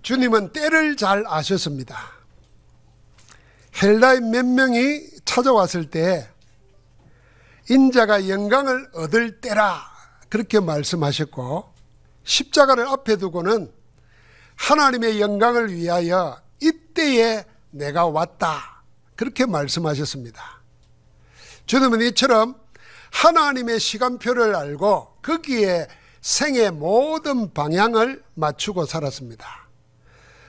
주님은 때를 잘 아셨습니다. 헬라인 몇 명이 찾아왔을 때 인자가 영광을 얻을 때라 그렇게 말씀하셨고, 십자가를 앞에 두고는 하나님의 영광을 위하여 이때에 내가 왔다 그렇게 말씀하셨습니다. 주님은 이처럼 하나님의 시간표를 알고 거기에 생의 모든 방향을 맞추고 살았습니다.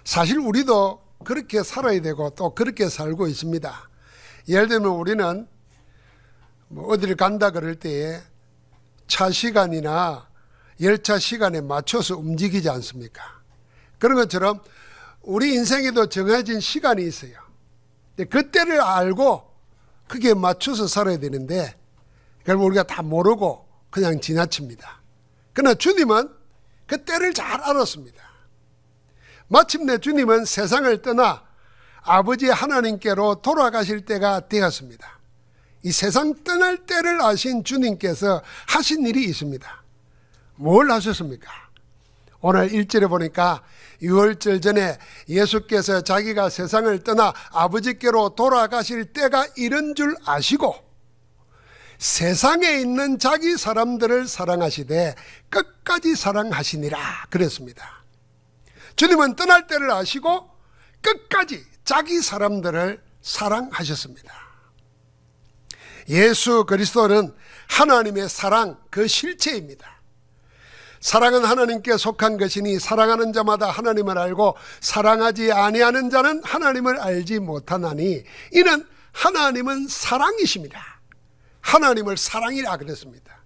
사실 우리도 그렇게 살아야 되고 또 그렇게 살고 있습니다. 예를 들면 우리는 어디를 간다 그럴 때에 차 시간이나 열차 시간에 맞춰서 움직이지 않습니까? 그런 것처럼 우리 인생에도 정해진 시간이 있어요. 그 때를 알고 그게 맞춰서 살아야 되는데 결국 우리가 다 모르고 그냥 지나칩니다. 그러나 주님은 그 때를 잘 알았습니다. 마침내 주님은 세상을 떠나 아버지 하나님께로 돌아가실 때가 되었습니다. 이 세상 떠날 때를 아신 주님께서 하신 일이 있습니다. 뭘 하셨습니까? 오늘 1절에 보니까 유월절 전에 예수께서 자기가 세상을 떠나 아버지께로 돌아가실 때가 이른 줄 아시고 세상에 있는 자기 사람들을 사랑하시되 끝까지 사랑하시니라 그랬습니다. 주님은 떠날 때를 아시고 끝까지 자기 사람들을 사랑하셨습니다. 예수 그리스도는 하나님의 사랑 그 실체입니다. 사랑은 하나님께 속한 것이니 사랑하는 자마다 하나님을 알고 사랑하지 아니하는 자는 하나님을 알지 못하나니 이는 하나님은 사랑이십니다. 하나님을 사랑이라 그랬습니다.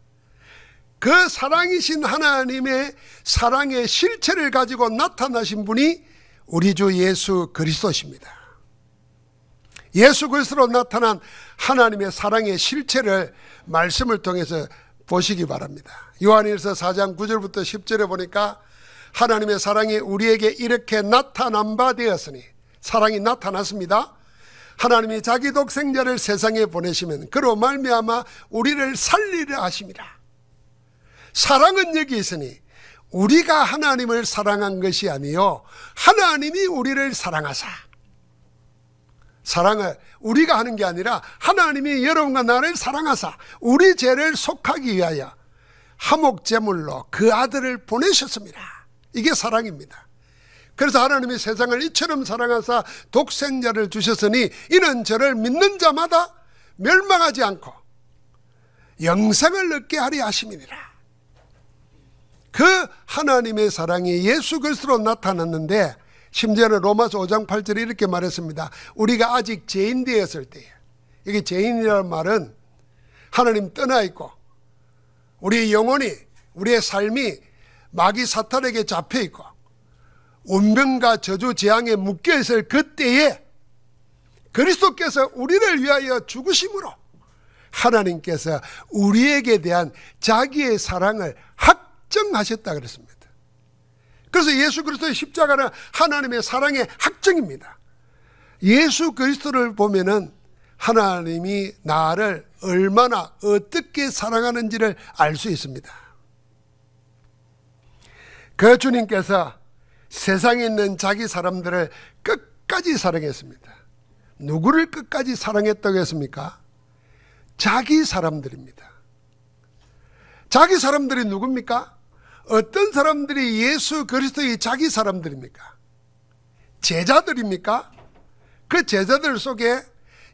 그 사랑이신 하나님의 사랑의 실체를 가지고 나타나신 분이 우리 주 예수 그리스도십니다. 예수 그리스도로 나타난 하나님의 사랑의 실체를 말씀을 통해서 보시기 바랍니다. 요한일서 4장 9절부터 10절에 보니까 하나님의 사랑이 우리에게 이렇게 나타난 바 되었으니, 사랑이 나타났습니다. 하나님이 자기 독생자를 세상에 보내시면 그로 말미암아 우리를 살리려 하심이라. 사랑은 여기 있으니 우리가 하나님을 사랑한 것이 아니요 하나님이 우리를 사랑하사, 사랑을 우리가 하는 게 아니라 하나님이 여러분과 나를 사랑하사 우리 죄를 속하기 위하여 화목제물로 그 아들을 보내셨습니다. 이게 사랑입니다. 그래서 하나님이 세상을 이처럼 사랑하사 독생자를 주셨으니 이는 저를 믿는 자마다 멸망하지 않고 영생을 얻게 하리 하심이니라. 그 하나님의 사랑이 예수 그리스도로 나타났는데, 심지어는 로마서 5장 8절에 이렇게 말했습니다. 우리가 아직 죄인 되었을 때에, 이게 죄인이라는 말은 하나님 떠나 있고 우리의 영혼이, 우리의 삶이 마귀 사탄에게 잡혀 있고 운명과 저주 재앙에 묶여 있을 그때에 그리스도께서 우리를 위하여 죽으심으로 하나님께서 우리에게 대한 자기의 사랑을 확정하셨다 그랬습니다. 그래서 예수 그리스도의 십자가는 하나님의 사랑의 확정입니다. 예수 그리스도를 보면은 하나님이 나를 얼마나 어떻게 사랑하는지를 알 수 있습니다. 그 주님께서 세상에 있는 자기 사람들을 끝까지 사랑했습니다. 누구를 끝까지 사랑했다고 했습니까? 자기 사람들입니다. 자기 사람들이 누굽니까? 어떤 사람들이 예수 그리스도의 자기 사람들입니까? 제자들입니까? 그 제자들 속에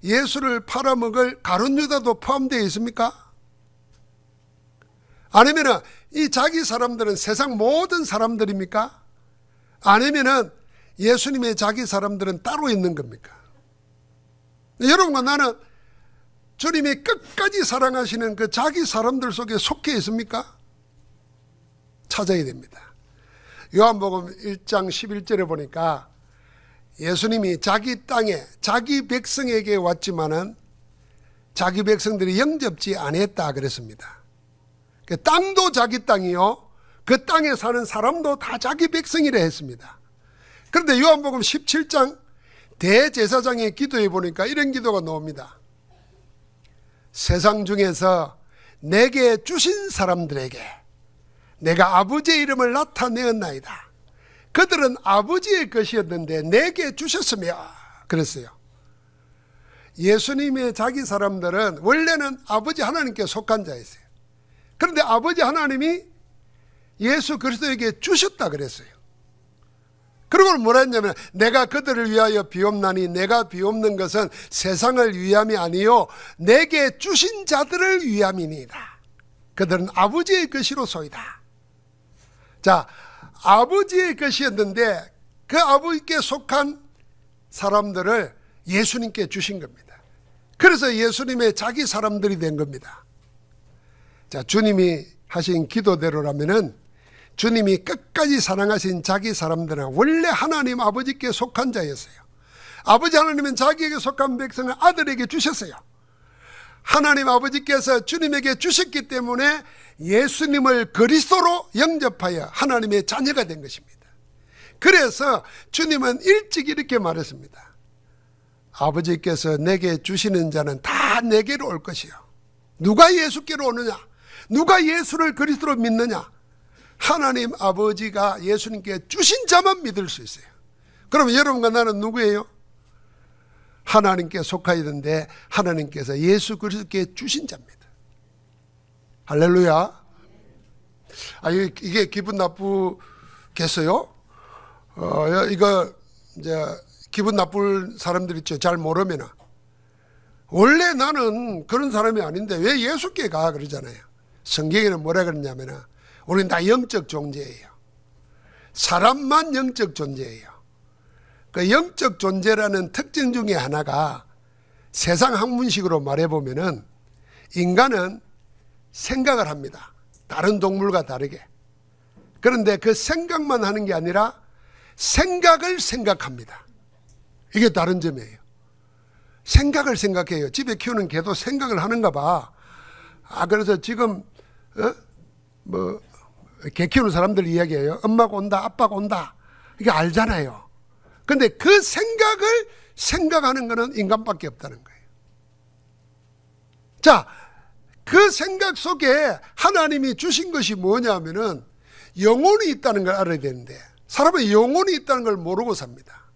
예수를 팔아먹을 가룟 유다도 포함되어 있습니까? 아니면 이 자기 사람들은 세상 모든 사람들입니까? 아니면 예수님의 자기 사람들은 따로 있는 겁니까? 여러분과 나는 주님이 끝까지 사랑하시는 그 자기 사람들 속에 속해 있습니까? 찾아야 됩니다. 요한복음 1장 11절에 보니까 예수님이 자기 땅에 자기 백성에게 왔지만은 자기 백성들이 영접지 않았다 그랬습니다. 그 땅도 자기 땅이요, 그 땅에 사는 사람도 다 자기 백성이라 했습니다. 그런데 요한복음 17장 대제사장의 기도에 보니까 이런 기도가 나옵니다. 세상 중에서 내게 주신 사람들에게 내가 아버지의 이름을 나타내었나이다. 그들은 아버지의 것이었는데 내게 주셨으며 그랬어요. 예수님의 자기 사람들은 원래는 아버지 하나님께 속한 자였어요. 그런데 아버지 하나님이 예수 그리스도에게 주셨다 그랬어요. 그리고 뭐라 했냐면 내가 그들을 위하여 비옵나니 내가 비옵는 것은 세상을 위함이 아니요 내게 주신 자들을 위함이니이다. 그들은 아버지의 것이로소이다. 자, 아버지의 것이었는데 그 아버지께 속한 사람들을 예수님께 주신 겁니다. 그래서 예수님의 자기 사람들이 된 겁니다. 자, 주님이 하신 기도대로라면은 주님이 끝까지 사랑하신 자기 사람들은 원래 하나님 아버지께 속한 자였어요. 아버지 하나님은 자기에게 속한 백성을 아들에게 주셨어요. 하나님 아버지께서 주님에게 주셨기 때문에 예수님을 그리스도로 영접하여 하나님의 자녀가 된 것입니다. 그래서 주님은 일찍 이렇게 말했습니다. 아버지께서 내게 주시는 자는 다 내게로 올 것이요. 누가 예수께로 오느냐? 누가 예수를 그리스도로 믿느냐? 하나님 아버지가 예수님께 주신 자만 믿을 수 있어요. 그러면 여러분과 나는 누구예요? 하나님께 속하였는데 하나님께서 예수 그리스도께 주신 자입니다. 할렐루야. 이게 기분 나쁘겠어요? 이거 이제 기분 나쁠 사람들 있죠. 잘 모르면 원래 나는 그런 사람이 아닌데 왜 예수께 가 그러잖아요. 성경에는 뭐라 그러냐면 우리는 다 영적 존재예요. 사람만 영적 존재예요. 그 영적 존재라는 특징 중에 하나가 세상 학문식으로 말해보면은 인간은 생각을 합니다. 다른 동물과 다르게. 그런데 그 생각만 하는 게 아니라 생각을 생각합니다. 이게 다른 점이에요. 생각을 생각해요. 집에 키우는 개도 생각을 하는가 봐. 그래서 지금 개 키우는 사람들 이야기해요. 엄마가 온다, 아빠가 온다. 이게 알잖아요. 근데 그 생각을 생각하는 것은 인간밖에 없다는 거예요. 자, 그 생각 속에 하나님이 주신 것이 뭐냐면은 영혼이 있다는 걸 알아야 되는데 사람은 영혼이 있다는 걸 모르고 삽니다.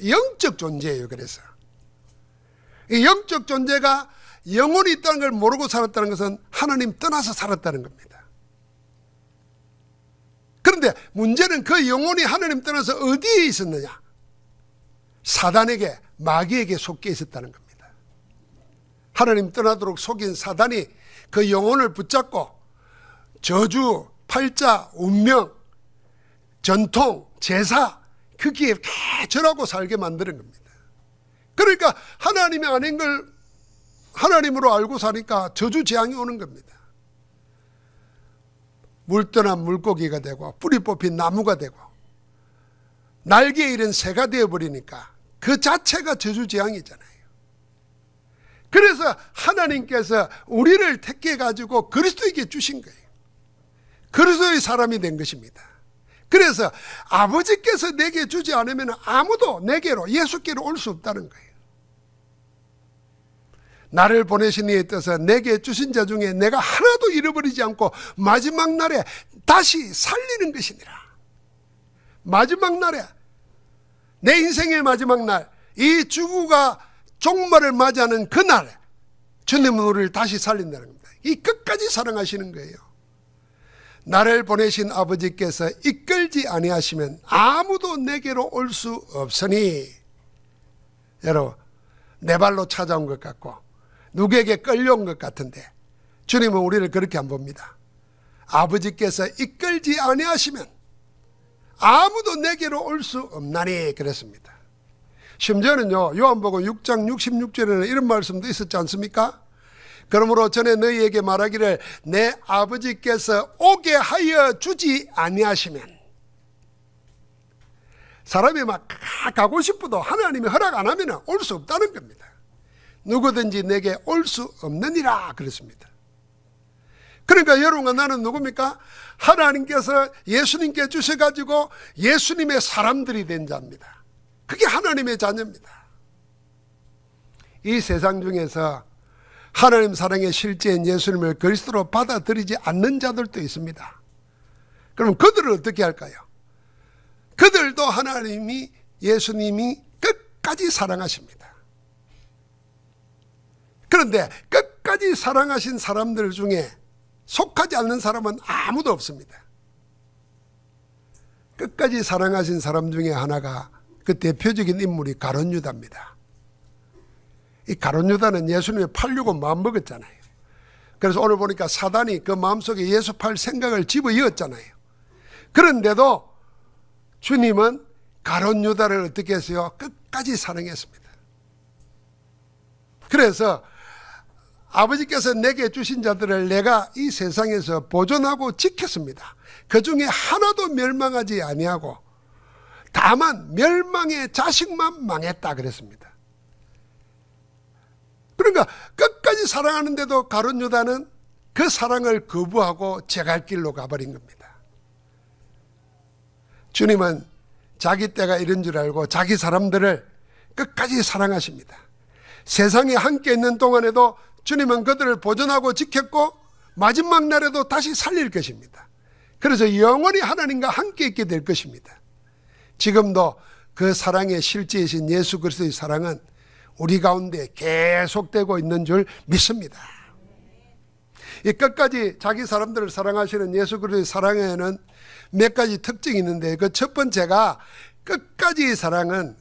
영적 존재예요. 그래서 이 영적 존재가 영혼이 있다는 걸 모르고 살았다는 것은 하나님 떠나서 살았다는 겁니다. 그런데 문제는 그 영혼이 하나님 떠나서 어디에 있었느냐? 사단에게, 마귀에게 속해 있었다는 겁니다. 하나님 떠나도록 속인 사단이 그 영혼을 붙잡고 저주, 팔자, 운명, 전통, 제사 거기에 개절하고 살게 만드는 겁니다. 그러니까 하나님이 아닌 걸 하나님으로 알고 사니까 저주 재앙이 오는 겁니다. 물떠난 물고기가 되고 뿌리 뽑힌 나무가 되고 날개 잃은 새가 되어버리니까 그 자체가 저주 재앙이잖아요. 그래서 하나님께서 우리를 택해 가지고 그리스도에게 주신 거예요. 그리스도의 사람이 된 것입니다. 그래서 아버지께서 내게 주지 않으면 아무도 내게로 예수께로 올 수 없다는 거예요. 나를 보내신 이에 떠서 내게 주신 자 중에 내가 하나도 잃어버리지 않고 마지막 날에 다시 살리는 것이니라. 마지막 날에 내 인생의 마지막 날, 이 주구가 종말을 맞이하는 그날에 주님은 우리를 다시 살린다는 겁니다. 이 끝까지 사랑하시는 거예요. 나를 보내신 아버지께서 이끌지 아니하시면 아무도 내게로 올 수 없으니, 여러분 내 발로 찾아온 것 같고 누구에게 끌려온 것 같은데 주님은 우리를 그렇게 안 봅니다. 아버지께서 이끌지 아니하시면 아무도 내게로 올 수 없나니 그랬습니다. 심지어는요 요한복음 6장 66절에는 이런 말씀도 있었지 않습니까? 그러므로 전에 너희에게 말하기를 내 아버지께서 오게 하여 주지 아니하시면, 사람이 막 가고 싶어도 하나님이 허락 안 하면 올 수 없다는 겁니다. 누구든지 내게 올 수 없느니라 그랬습니다. 그러니까 여러분과 나는 누굽니까? 하나님께서 예수님께 주셔가지고 예수님의 사람들이 된 자입니다. 그게 하나님의 자녀입니다. 이 세상 중에서 하나님 사랑의 실제인 예수님을 그리스도로 받아들이지 않는 자들도 있습니다. 그럼 그들은 어떻게 할까요? 그들도 하나님이, 예수님이 끝까지 사랑하십니다. 그런데 끝까지 사랑하신 사람들 중에 속하지 않는 사람은 아무도 없습니다. 끝까지 사랑하신 사람 중에 하나가, 그 대표적인 인물이 가룟 유다입니다. 이 가룟 유다는 예수님의 팔려고 마음먹었잖아요. 그래서 오늘 보니까 사단이 그 마음속에 예수 팔 생각을 집어넣었잖아요. 그런데도 주님은 가룟 유다를 어떻게 했어요? 끝까지 사랑했습니다. 그래서 아버지께서 내게 주신 자들을 내가 이 세상에서 보존하고 지켰습니다. 그 중에 하나도 멸망하지 아니하고 다만 멸망의 자식만 망했다 그랬습니다. 그러니까 끝까지 사랑하는데도 가룟 유다는 그 사랑을 거부하고 제 갈 길로 가버린 겁니다. 주님은 자기 때가 이른 줄 알고 자기 사람들을 끝까지 사랑하십니다. 세상에 함께 있는 동안에도 주님은 그들을 보존하고 지켰고 마지막 날에도 다시 살릴 것입니다. 그래서 영원히 하나님과 함께 있게 될 것입니다. 지금도 그 사랑의 실제이신 예수 그리스도의 사랑은 우리 가운데 계속되고 있는 줄 믿습니다. 이 끝까지 자기 사람들을 사랑하시는 예수 그리스도의 사랑에는 몇 가지 특징이 있는데, 그 첫 번째가 끝까지 사랑은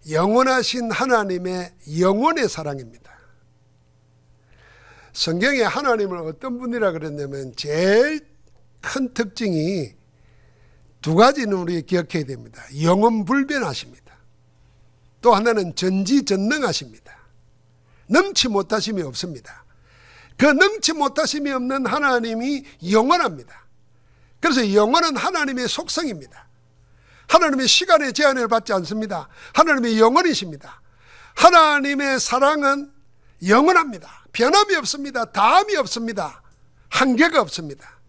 영원하신 하나님의 영원의 사랑입니다. 성경에 하나님을 어떤 분이라 그랬냐면 제일 큰 특징이 두 가지는 우리가 기억해야 됩니다. 영원불변하십니다. 또 하나는 전지전능하십니다. 넘치 못하심이 없습니다. 그 넘치 못하심이 없는 하나님이 영원합니다. 그래서 영원은 하나님의 속성입니다. 하나님의 시간의 제한을 받지 않습니다. 하나님의 영원이십니다. 하나님의 사랑은 영원합니다. 변함이 없습니다. 다함이 없습니다. 한계가 없습니다.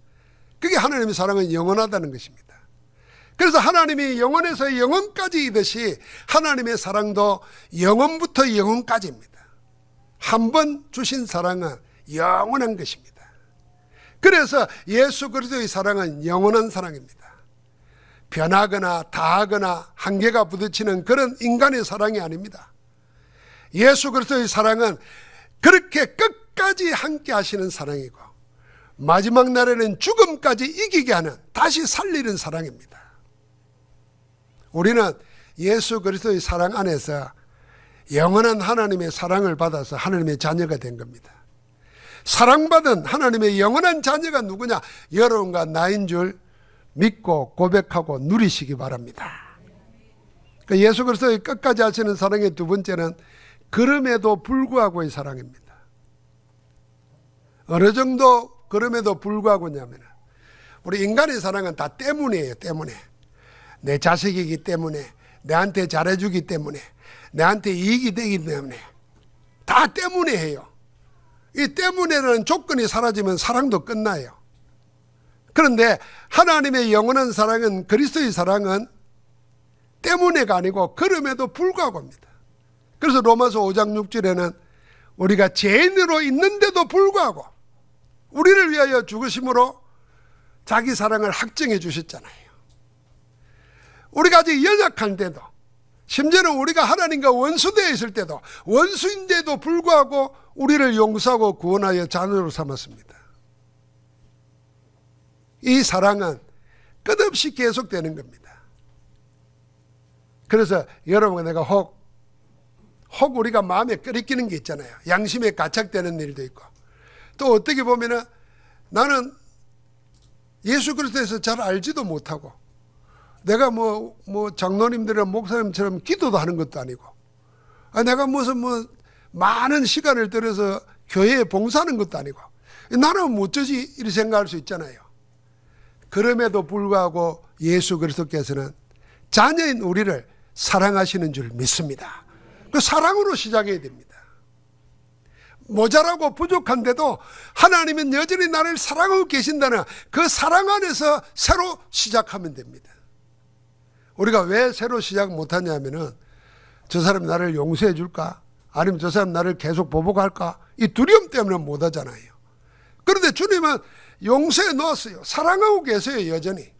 그게 하나님의 사랑은 영원하다는 것입니다. 그래서 하나님이 영원에서 영원까지 이듯이 하나님의 사랑도 영원부터 영원까지입니다. 한 번 주신 사랑은 영원한 것입니다. 그래서 예수 그리스도의 사랑은 영원한 사랑입니다. 변하거나 다하거나 한계가 부딪히는 그런 인간의 사랑이 아닙니다. 예수 그리스도의 사랑은 그렇게 끝까지 함께 하시는 사랑이고 마지막 날에는 죽음까지 이기게 하는, 다시 살리는 사랑입니다. 우리는 예수 그리스도의 사랑 안에서 영원한 하나님의 사랑을 받아서 하나님의 자녀가 된 겁니다. 사랑받은 하나님의 영원한 자녀가 누구냐? 여러분과 나인 줄 믿고 고백하고 누리시기 바랍니다. 예수 그리스도의 끝까지 하시는 사랑의 두 번째는 그럼에도 불구하고의 사랑입니다. 어느 정도 그럼에도 불구하고냐면, 우리 인간의 사랑은 다 때문이에요. 때문에. 내 자식이기 때문에, 내한테 잘해주기 때문에, 내한테 이익이 되기 때문에, 다 때문에 해요. 이 때문에라는 조건이 사라지면 사랑도 끝나요. 그런데 하나님의 영원한 사랑은, 그리스도의 사랑은 때문에가 아니고 그럼에도 불구하고입니다. 그래서 로마서 5장 6절에는 우리가 죄인으로 있는데도 불구하고 우리를 위하여 죽으심으로 자기 사랑을 확증해 주셨잖아요. 우리가 아직 연약한데도, 심지어는 우리가 하나님과 원수되어 있을 때도, 원수인데도 불구하고 우리를 용서하고 구원하여 자녀로 삼았습니다. 이 사랑은 끝없이 계속되는 겁니다. 그래서 여러분, 내가 혹 우리가 마음에 끓이끼는 게 있잖아요. 양심에 가착되는 일도 있고, 또 어떻게 보면은 나는 예수 그리스도에서 잘 알지도 못하고, 내가 뭐 장로님들이나 목사님처럼 기도도 하는 것도 아니고, 내가 무슨 많은 시간을 들여서 교회에 봉사하는 것도 아니고, 나는 어쩌지 이렇게 생각할 수 있잖아요. 그럼에도 불구하고 예수 그리스도께서는 자녀인 우리를 사랑하시는 줄 믿습니다. 그 사랑으로 시작해야 됩니다. 모자라고 부족한데도 하나님은 여전히 나를 사랑하고 계신다는 그 사랑 안에서 새로 시작하면 됩니다. 우리가 왜 새로 시작 못하냐면은, 저 사람이 나를 용서해 줄까? 아니면 저 사람 나를 계속 보복할까? 이 두려움 때문에 못 하잖아요. 그런데 주님은 용서해 놓았어요. 사랑하고 계세요, 여전히.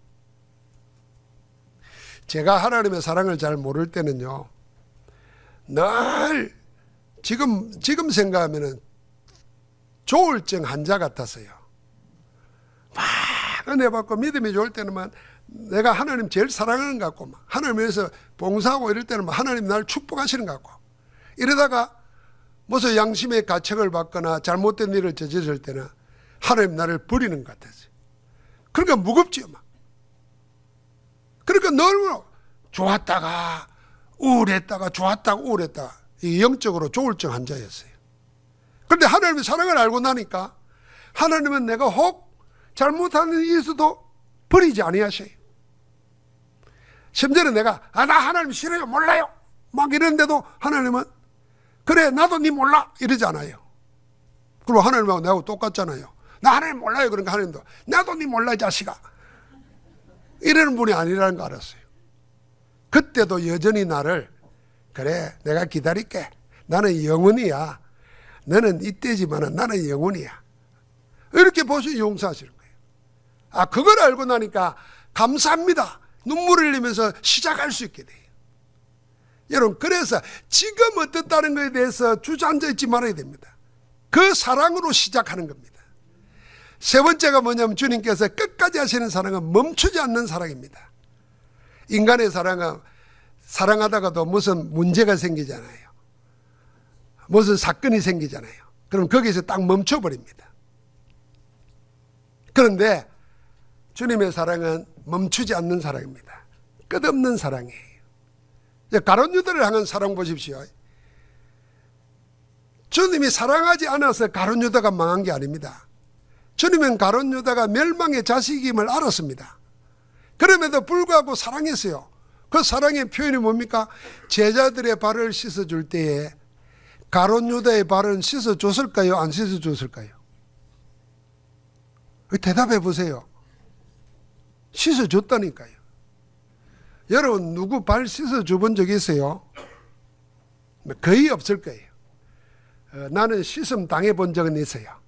제가 하나님의 사랑을 잘 모를 때는요, 늘 지금 생각하면은 조울증 환자 같았어요. 막 은혜 받고 믿음이 좋을 때는 내가 하나님 제일 사랑하는 것 같고, 하나님 위해서 봉사하고 이럴 때는 하나님 날 축복하시는 것 같고, 이러다가 무슨 양심의 가책을 받거나 잘못된 일을 저지를 때는 하나님 나를 버리는 것 같았어요. 그러니까 무겁지요. 그러니까 늘 좋았다가 우울했다가 좋았다가 우울했다가 영적으로 조울증 환자였어요. 그런데 하나님의 사랑을 알고 나니까 하나님은 내가 혹 잘못하는 일이 있어도 버리지 아니하셔요. 심지어는 내가 나 하나님 싫어요 몰라요 막 이러는데도 하나님은 그래 나도 네 몰라 이러잖아요. 그리고 하나님하고 나하고 똑같잖아요. 나 하나님 몰라요. 그러니까 하나님도 나도 네 몰라 이 자식아 이러는 분이 아니라는 거 알았어요. 그때도 여전히 나를 그래 내가 기다릴게 나는 영원이야 너는 이때지만 나는 영원이야 이렇게 보시고 용서하시는 거예요. 그걸 알고 나니까 감사합니다 눈물을 흘리면서 시작할 수 있게 돼요. 여러분 그래서 지금 어떻다는 것에 대해서 주저앉아 있지 말아야 됩니다. 그 사랑으로 시작하는 겁니다. 세 번째가 뭐냐면 주님께서 끝까지 하시는 사랑은 멈추지 않는 사랑입니다. 인간의 사랑은 사랑하다가도 무슨 문제가 생기잖아요. 무슨 사건이 생기잖아요. 그럼 거기서 딱 멈춰버립니다. 그런데 주님의 사랑은 멈추지 않는 사랑입니다. 끝없는 사랑이에요. 가룟 유다를 향한 사랑 보십시오. 주님이 사랑하지 않아서 가룟 유다가 망한 게 아닙니다. 주님은 가룟 유다가 멸망의 자식임을 알았습니다. 그럼에도 불구하고 사랑했어요. 그 사랑의 표현이 뭡니까? 제자들의 발을 씻어줄 때에 가룟 유다의 발은 씻어줬을까요? 안 씻어줬을까요? 대답해 보세요. 씻어줬다니까요. 여러분 누구 발 씻어줘 본 적 있어요? 거의 없을 거예요. 나는 씻음 당해 본 적은 있어요.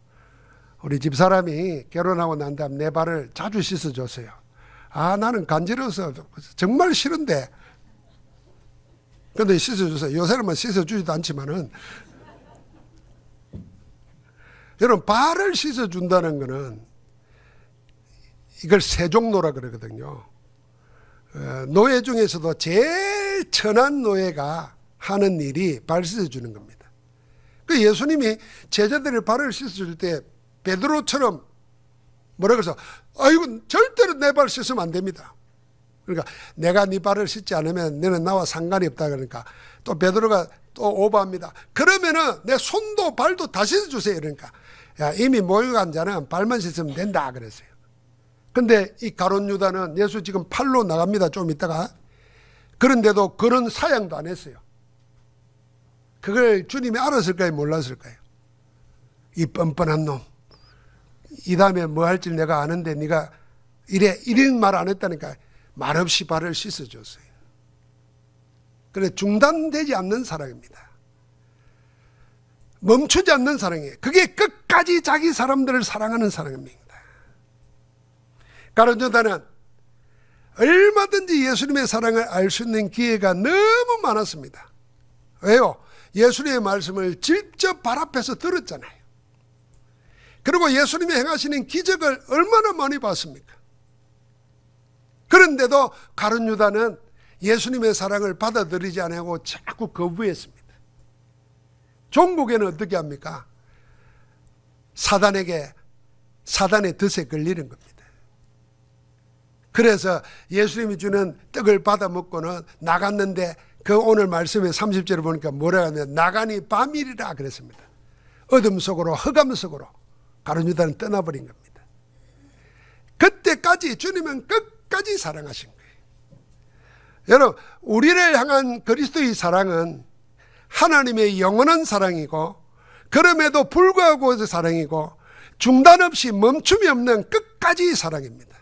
우리 집사람이 결혼하고 난 다음 내 발을 자주 씻어줬어요. 나는 간지러워서 정말 싫은데 근데 씻어줬어요. 요새는 씻어주지도 않지만은 여러분 발을 씻어준다는 거는 이걸 세종노라 그러거든요. 노예 중에서도 제일 천한 노예가 하는 일이 발 씻어주는 겁니다. 그 예수님이 제자들의 발을 씻어줄 때 베드로처럼 뭐라 그래서 이건 절대로 내 발 씻으면 안 됩니다. 그러니까 내가 네 발을 씻지 않으면 너는 나와 상관이 없다. 그러니까 또 베드로가 또 오버합니다. 그러면은 내 손도 발도 다 씻어주세요. 그러니까 이미 모욕한 자는 발만 씻으면 된다 그랬어요. 근데 이 가룟 유다는 예수 지금 팔로 나갑니다. 좀 있다가. 그런데도 그런 사양도 안 했어요. 그걸 주님이 알았을까요? 몰랐을까요? 이 뻔뻔한 놈. 이 다음에 뭐 할지 내가 아는데 네가 이런 말 안 했다니까 말없이 발을 씻어줬어요. 그래 중단되지 않는 사랑입니다. 멈추지 않는 사랑이에요. 그게 끝까지 자기 사람들을 사랑하는 사랑입니다. 가룟 유다는 얼마든지 예수님의 사랑을 알 수 있는 기회가 너무 많았습니다. 왜요? 예수님의 말씀을 직접 발 앞에서 들었잖아요. 그리고 예수님이 행하시는 기적을 얼마나 많이 봤습니까? 그런데도 가룟 유다는 예수님의 사랑을 받아들이지 않고 자꾸 거부했습니다. 종국에는 어떻게 합니까? 사단의 덫에 걸리는 겁니다. 그래서 예수님이 주는 떡을 받아 먹고는 나갔는데 그 오늘 말씀의 30절을 보니까 뭐라 하면 나가니 밤이리라 그랬습니다. 어둠 속으로 흑암 속으로 가룟 유다는 떠나버린 겁니다. 그때까지 주님은 끝까지 사랑하신 거예요. 여러분 우리를 향한 그리스도의 사랑은 하나님의 영원한 사랑이고 그럼에도 불구하고 사랑이고 중단 없이 멈춤이 없는 끝까지 사랑입니다.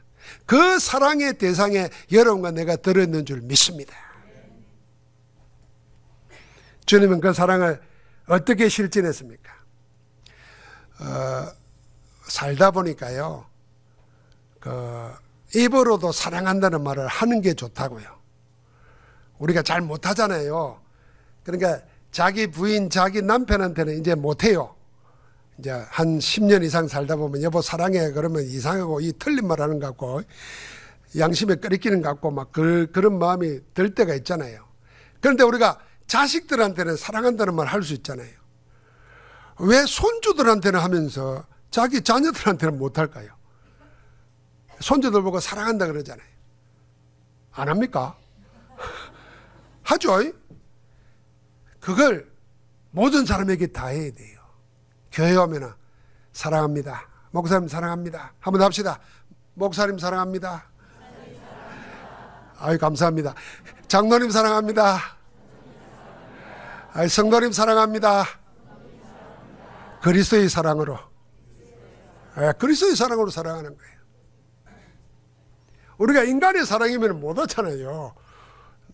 그 사랑의 대상에 여러분과 내가 들어있는 줄 믿습니다. 주님은 그 사랑을 어떻게 실천했습니까? 살다 보니까요, 입으로도 사랑한다는 말을 하는 게 좋다고요. 우리가 잘 못하잖아요. 그러니까 자기 부인, 자기 남편한테는 이제 못해요. 이제 한 10년 이상 살다 보면 여보 사랑해 그러면 이상하고 이 틀린 말 하는 것 같고 양심에 끓이끼는 것 같고 막 그런 마음이 들 때가 있잖아요. 그런데 우리가 자식들한테는 사랑한다는 말 할 수 있잖아요. 왜 손주들한테는 하면서 자기 자녀들한테는 못할까요? 손주들 보고 사랑한다 그러잖아요. 안 합니까? 하죠. 그걸 모든 사람에게 다 해야 돼요. 교회 오면 사랑합니다. 목사님 사랑합니다. 한번 합시다. 목사님 사랑합니다. 아유 감사합니다. 장로님 사랑합니다. 아유 성도님 사랑합니다. 그리스도의 사랑으로. 그리스도의 사랑으로 사랑하는 거예요. 우리가 인간의 사랑이면 못하잖아요.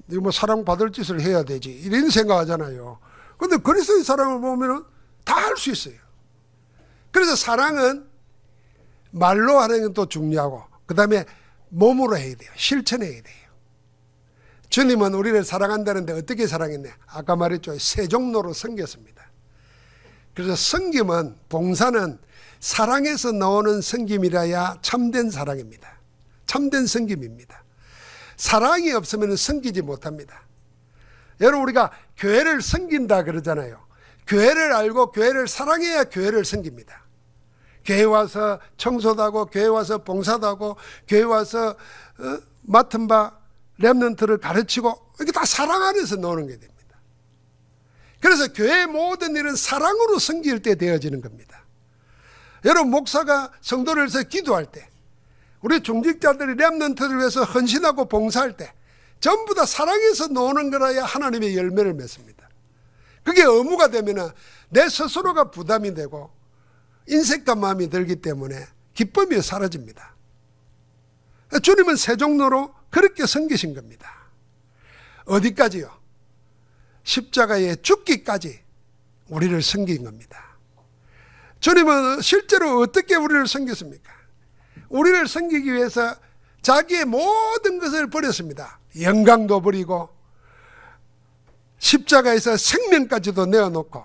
이거 뭐 사랑받을 짓을 해야 되지 이런 생각하잖아요. 그런데 그리스도의 사랑을 보면 다 할 수 있어요. 그래서 사랑은 말로 하는 건 또 중요하고 그 다음에 몸으로 해야 돼요. 실천해야 돼요. 주님은 우리를 사랑한다는데 어떻게 사랑했냐? 아까 말했죠. 세 종로로 섬겼습니다. 그래서 섬김은, 봉사는 사랑에서 나오는 섬김이라야 참된 사랑입니다. 참된 섬김입니다. 사랑이 없으면 섬기지 못합니다. 여러분 우리가 교회를 섬긴다 그러잖아요. 교회를 알고 교회를 사랑해야 교회를 섬깁니다. 교회 와서 청소도 하고 교회 와서 봉사도 하고 교회 와서 맡은 바 렘넌트를 가르치고 이게 다 사랑 안에서 나오는 게 됩니다. 그래서 교회의 모든 일은 사랑으로 섬길 때 되어지는 겁니다. 여러분 목사가 성도를 위해서 기도할 때 우리 중직자들이 렘넌트를 위해서 헌신하고 봉사할 때 전부 다 사랑에서 나오는 거라야 하나님의 열매를 맺습니다. 그게 의무가 되면 내 스스로가 부담이 되고 인색한 마음이 들기 때문에 기쁨이 사라집니다. 주님은 세 종로로 그렇게 섬기신 겁니다. 어디까지요? 십자가에 죽기까지 우리를 섬긴 겁니다. 주님은 실제로 어떻게 우리를 섬겼습니까? 우리를 섬기기 위해서 자기의 모든 것을 버렸습니다. 영광도 버리고 십자가에서 생명까지도 내어놓고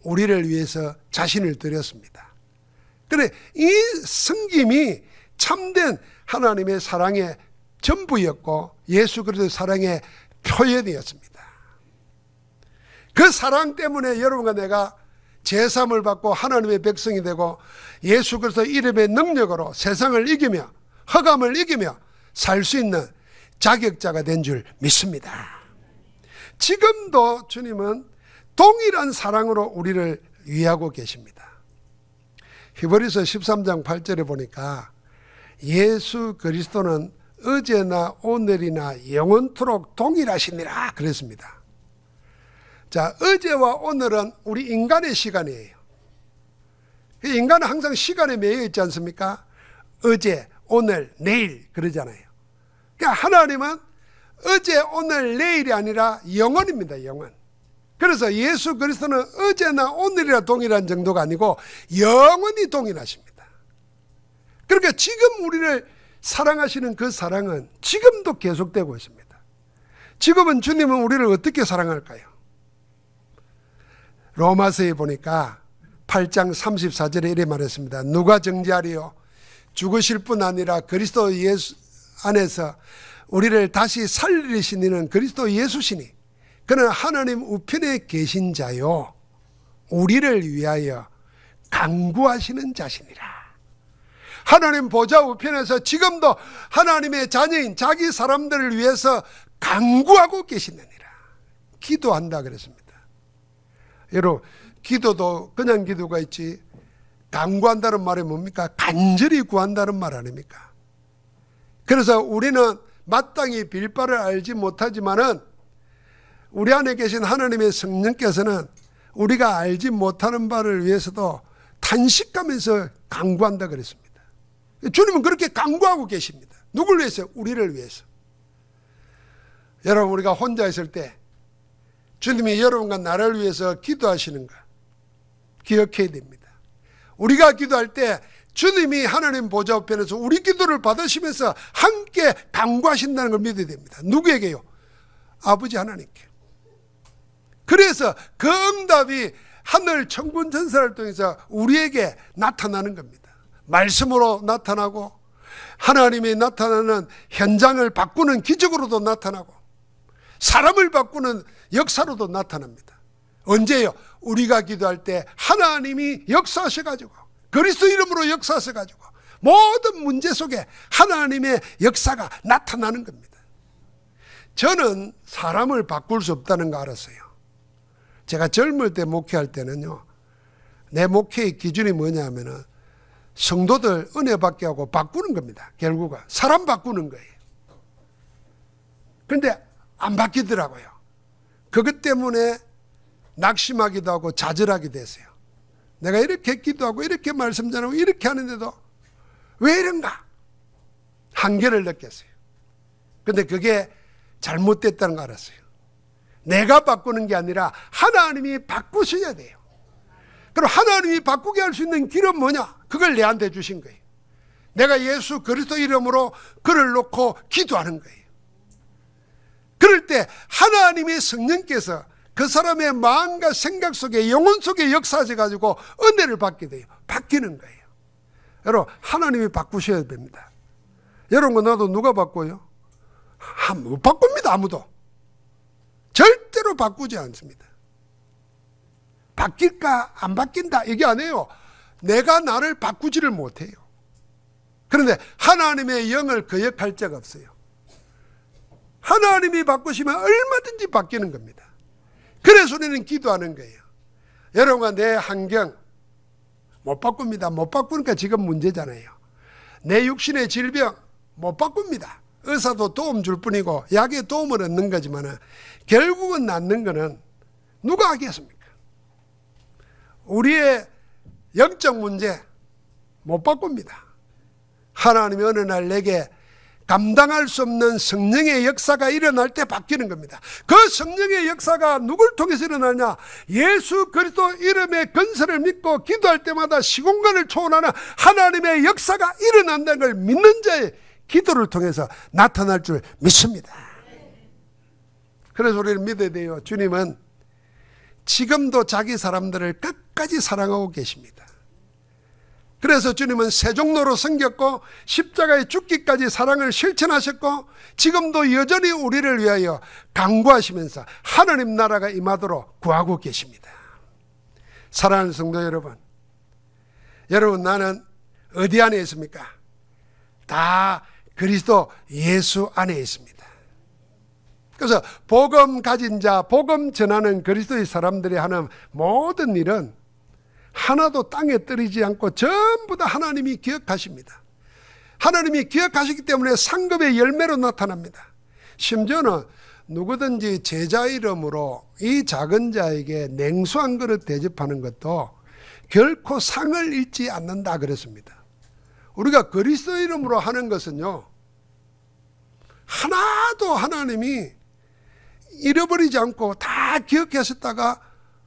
우리를 위해서 자신을 드렸습니다. 그래 이 섬김이 참된 하나님의 사랑의 전부였고 예수 그리스도의 사랑의 표현이었습니다. 그 사랑 때문에 여러분과 내가 제사함을 받고 하나님의 백성이 되고 예수 그리스도 이름의 능력으로 세상을 이기며 흑암을 이기며 살 수 있는 자격자가 된 줄 믿습니다. 지금도 주님은 동일한 사랑으로 우리를 위하고 계십니다. 히브리서 13장 8절에 보니까 예수 그리스도는 어제나 오늘이나 영원토록 동일하시니라 그랬습니다. 자, 어제와 오늘은 우리 인간의 시간이에요. 인간은 항상 시간에 매여 있지 않습니까? 어제, 오늘, 내일 그러잖아요. 그러니까 하나님은 어제, 오늘, 내일이 아니라 영원입니다. 영원. 그래서 예수 그리스도는 어제나 오늘이나 동일한 정도가 아니고 영원히 동일하십니다. 그러니까 지금 우리를 사랑하시는 그 사랑은 지금도 계속되고 있습니다. 지금은 주님은 우리를 어떻게 사랑할까요? 로마서에 보니까 8장 34절에 이렇게 말했습니다. 누가 정죄하리요? 죽으실 뿐 아니라 그리스도 예수 안에서 우리를 다시 살리신 이는 그리스도 예수시니 그는 하나님 우편에 계신 자요 우리를 위하여 간구하시는 자시니라. 하나님 보좌 우편에서 지금도 하나님의 자녀인 자기 사람들을 위해서 간구하고 계시느니라. 기도한다 그랬습니다. 여러분 기도도 그냥 기도가 있지 간구한다는 말이 뭡니까? 간절히 구한다는 말 아닙니까? 그래서 우리는 마땅히 빌 바를 알지 못하지만은 우리 안에 계신 하나님의 성령께서는 우리가 알지 못하는 바를 위해서도 탄식하면서 간구한다 그랬습니다. 주님은 그렇게 간구하고 계십니다. 누굴 위해서? 우리를 위해서. 여러분 우리가 혼자 있을 때 주님이 여러분과 나를 위해서 기도하시는 거 기억해야 됩니다. 우리가 기도할 때 주님이 하나님 보좌 우편에서 우리 기도를 받으시면서 함께 간구하신다는 걸 믿어야 됩니다. 누구에게요? 아버지 하나님께. 그래서 그 응답이 하늘 천군 천사를 통해서 우리에게 나타나는 겁니다. 말씀으로 나타나고 하나님이 나타나는 현장을 바꾸는 기적으로도 나타나고 사람을 바꾸는 역사로도 나타납니다. 언제요? 우리가 기도할 때 하나님이 역사하셔가지고 그리스도 이름으로 역사하셔가지고 모든 문제 속에 하나님의 역사가 나타나는 겁니다. 저는 사람을 바꿀 수 없다는 거 알았어요. 제가 젊을 때 목회할 때는요, 내 목회의 기준이 뭐냐면은 성도들 은혜 받게 하고 바꾸는 겁니다. 결국은 사람 바꾸는 거예요. 그런데 안 바뀌더라고요. 그것 때문에 낙심하기도 하고 좌절하기도 했어요. 내가 이렇게 기도하고 이렇게 말씀 전하고 이렇게 하는데도 왜 이런가? 한계를 느꼈어요. 그런데 그게 잘못됐다는 거 알았어요. 내가 바꾸는 게 아니라 하나님이 바꾸셔야 돼요. 그럼 하나님이 바꾸게 할 수 있는 길은 뭐냐? 그걸 내한테 주신 거예요. 내가 예수 그리스도 이름으로 글을 놓고 기도하는 거예요. 그럴 때 하나님의 성령께서 그 사람의 마음과 생각 속에 영혼 속에 역사하셔가지고 은혜를 받게 돼요. 바뀌는 거예요. 여러분 하나님이 바꾸셔야 됩니다. 여러분 나도 누가 바꿔요? 못 바꿉니다. 아무도. 절대로 바꾸지 않습니다. 바뀔까 안 바뀐다 얘기 안 해요. 내가 나를 바꾸지를 못해요. 그런데 하나님의 영을 거역할 자가 없어요. 하나님이 바꾸시면 얼마든지 바뀌는 겁니다. 그래서 우리는 기도하는 거예요. 여러분과 내 환경 못 바꿉니다. 못 바꾸니까 지금 문제잖아요. 내 육신의 질병 못 바꿉니다. 의사도 도움 줄 뿐이고 약의 도움을 얻는 거지만 결국은 낫는 거는 누가 하겠습니까? 우리의 영적 문제 못 바꿉니다. 하나님이 어느 날 내게 감당할 수 없는 성령의 역사가 일어날 때 바뀌는 겁니다. 그 성령의 역사가 누굴 통해서 일어나냐? 예수 그리스도 이름의 건설을 믿고 기도할 때마다 시공간을 초월하는 하나님의 역사가 일어난다는 걸 믿는 자의 기도를 통해서 나타날 줄 믿습니다. 그래서 우리는 믿어야 돼요. 주님은 지금도 자기 사람들을 끝까지 사랑하고 계십니다. 그래서 주님은 세종로로 섬겼고 십자가에 죽기까지 사랑을 실천하셨고 지금도 여전히 우리를 위하여 간구하시면서 하나님 나라가 임하도록 구하고 계십니다. 사랑하는 성도 여러분, 나는 어디 안에 있습니까? 다 그리스도 예수 안에 있습니다. 그래서 복음 가진 자, 복음 전하는 그리스도의 사람들이 하는 모든 일은 하나도 땅에 떨어지지 않고 전부 다 하나님이 기억하십니다. 하나님이 기억하시기 때문에 상급의 열매로 나타납니다. 심지어는 누구든지 제자 이름으로 이 작은 자에게 냉수 한 그릇 대접하는 것도 결코 상을 잃지 않는다 그랬습니다. 우리가 그리스도 이름으로 하는 것은요, 하나도 하나님이 잃어버리지 않고 다 기억하셨다가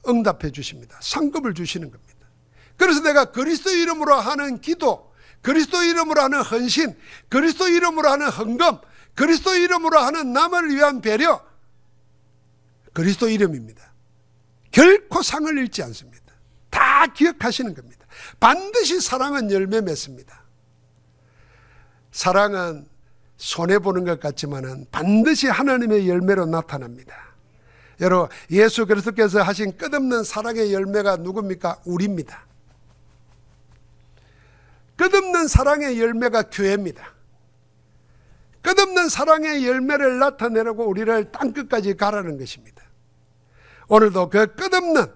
응답해 주십니다. 상급을 주시는 겁니다. 그래서 내가 그리스도 이름으로 하는 기도, 그리스도 이름으로 하는 헌신, 그리스도 이름으로 하는 헌금, 그리스도 이름으로 하는 남을 위한 배려, 그리스도 이름입니다. 결코 상을 잃지 않습니다. 다 기억하시는 겁니다. 반드시 사랑은 열매 맺습니다. 사랑은 손해보는 것 같지만 반드시 하나님의 열매로 나타납니다. 여러분, 예수 그리스도께서 하신 끝없는 사랑의 열매가 누굽니까? 우리입니다. 끝없는 사랑의 열매가 교회입니다. 끝없는 사랑의 열매를 나타내려고 우리를 땅끝까지 가라는 것입니다. 오늘도 그 끝없는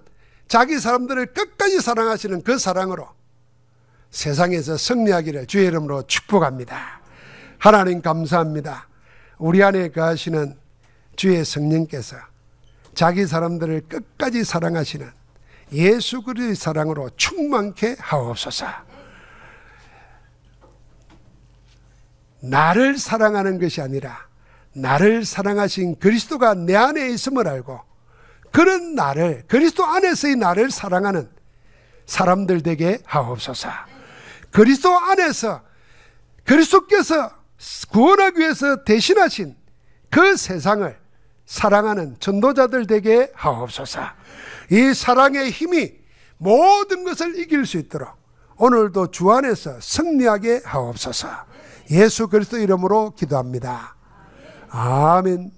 자기 사람들을 끝까지 사랑하시는 그 사랑으로 세상에서 승리하기를 주의 이름으로 축복합니다. 하나님 감사합니다. 우리 안에 거하시는 주의 성령께서 자기 사람들을 끝까지 사랑하시는 예수 그리스도의 사랑으로 충만케 하옵소서. 나를 사랑하는 것이 아니라 나를 사랑하신 그리스도가 내 안에 있음을 알고 그런 나를, 그리스도 안에서의 나를 사랑하는 사람들 되게 하옵소서. 그리스도 안에서 그리스도께서 구원하기 위해서 대신하신 그 세상을 사랑하는 전도자들 되게 하옵소서. 이 사랑의 힘이 모든 것을 이길 수 있도록 오늘도 주 안에서 승리하게 하옵소서. 예수 그리스도 이름으로 기도합니다. 아멘.